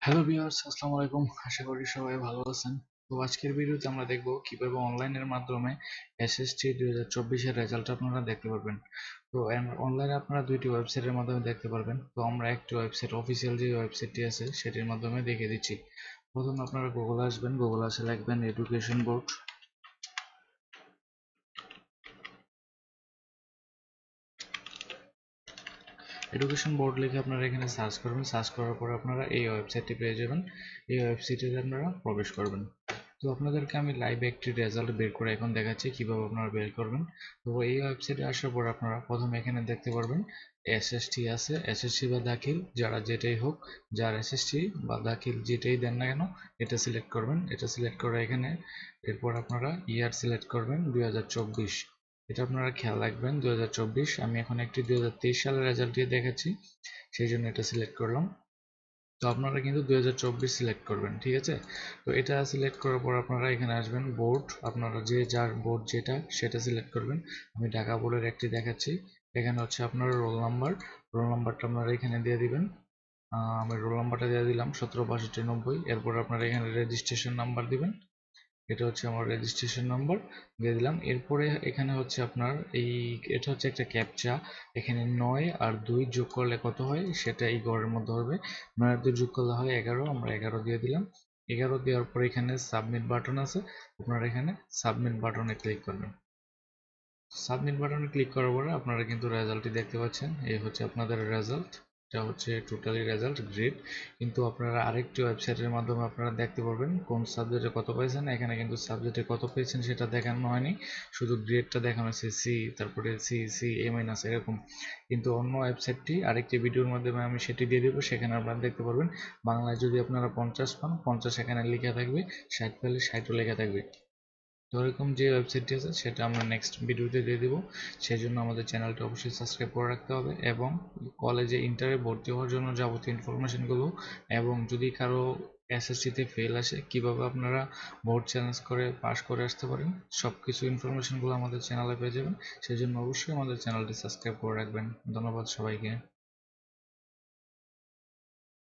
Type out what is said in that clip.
Hello viewers, আসসালামু আলাইকুম। আশা করি সবাই ভালো আছেন। তো আজকের ভিডিওতে আমরা দেখব কিভাবে অনলাইনের মাধ্যমে এসএসসি 2024 এর রেজাল্ট আপনারা দেখতে পারবেন। তো অনলাইনে আপনারা দুইটি ওয়েবসাইটের মাধ্যমে দেখতে পারবেন। তো আমরা একটি ওয়েবসাইট, অফিসিয়াল যে ওয়েবসাইটটি আছে সেটির মাধ্যমে দেখিয়ে দিচ্ছি। প্রথমে আপনারা গুগলে আসবেন, গুগলে আসে লিখবেন এডুকেশন বোর্ড। এডুকেশন বোর্ড লিখে আপনারা এখানে সার্চ করবেন। সার্চ করার পর আপনারা এই ওয়েবসাইটটি পেয়ে যাবেন। এই ওয়েবসাইটে আপনারা প্রবেশ করবেন। তো আপনাদেরকে আমি লাইভ একটি রেজাল্ট বের করে এখন দেখাচ্ছি কিভাবে আপনারা বের করবেন। তো এই ওয়েবসাইটে আসার পর আপনারা প্রথমে এখানে দেখতে পারবেন এসএসটি আছে, এসএসসি বা দাখিল যারা যেটাই হোক, যার এসএসসি বা দাখিল যেটাই দেন না কেন এটা সিলেক্ট করবেন। এটা সিলেক্ট করে এখানে এরপর আপনারা ইয়ার সিলেক্ট করবেন 2024। এটা আপনারা খেয়াল রাখবেন 2024। আমি এখন একটি 2023 সালের রেজাল্ট দিয়ে দেখাচ্ছি, সেই জন্য এটা সিলেক্ট করলাম। তো আপনারা কিন্তু 2024 সিলেক্ট করবেন, ঠিক আছে। তো এটা সিলেক্ট করার পর আপনারা এখানে আসবেন বোর্ড, আপনারা যে যার বোর্ড যেটা সেটা সিলেক্ট করবেন। আমি ঢাকা বোর্ডের একটি দেখাচ্ছি। এখানে হচ্ছে আপনার রোল নাম্বার, রোল নাম্বারটা আপনারা এখানে দিয়ে দিবেন। আমি রোল নাম্বারটা দিয়ে দিলাম 176290। এরপর আপনারা এখানে রেজিস্ট্রেশন নাম্বার দিবেন। এটা হচ্ছে আমার রেজিস্ট্রেশন নাম্বার দিয়ে দিলাম। এরপরে এখানে হচ্ছে আপনার এটা হচ্ছে একটা ক্যাপচা। এখানে 9 আর 2 যোগ করলে কত হয় সেটা এই ঘরের মধ্যে হবে। 9 আর 2 যোগ করলে হয় 11, আমরা 11 দিয়ে দিলাম। 11 দেওয়ার পর এখানে সাবমিট বাটন আছে, আপনারা এখানে সাবমিট বাটনে ক্লিক করবেন। সাবমিট বাটনে ক্লিক করার পরে আপনারা কিন্তু রেজাল্টটি দেখতে পাচ্ছেন। এই হচ্ছে আপনাদের রেজাল্ট। এটা হচ্ছে টোটালি রেজাল্ট গ্রেড। কিন্তু আপনারা আরেকটি ওয়েবসাইটের মাধ্যমে আপনারা দেখতে পারবেন কোন সাবজেক্টে কত পেয়েছেন। এখানে কিন্তু সাবজেক্টে কত পেয়েছেন সেটা দেখানো হয়নি, শুধু গ্রেডটা দেখানো হয়েছে সি, তারপরে সি সি এ মাইনাস এরকম। কিন্তু অন্য ওয়েবসাইটটি আরেকটি ভিডিওর মাধ্যমে আমি সেটি দিয়ে দেবো, সেখানে আপনারা দেখতে পারবেন। বাংলায় যদি আপনারা 50 পান 50 এখানে লেখা থাকবে, 60 পেলে 60ও লেখা থাকবে। তো এরকম যে ওয়েবসাইটটি আছে সেটা আমরা নেক্সট ভিডিওতে দিয়ে দেবো। সেই জন্য আমাদের চ্যানেলটা অবশ্যই সাবস্ক্রাইব করে রাখতে হবে এবং কলেজে ইন্টারে ভর্তি হওয়ার জন্য যাবতীয় ইনফরমেশনগুলো, এবং যদি কারো এসএসসিতে ফেল আসে কিভাবে আপনারা বোর্ড চ্যালেঞ্জ করে পাস করে আসতে পারেন, সব কিছু ইনফরমেশনগুলো আমাদের চ্যানেলে পেয়ে যাবেন। সেই জন্য অবশ্যই আমাদের চ্যানেলটি সাবস্ক্রাইব করে রাখবেন। ধন্যবাদ সবাইকে।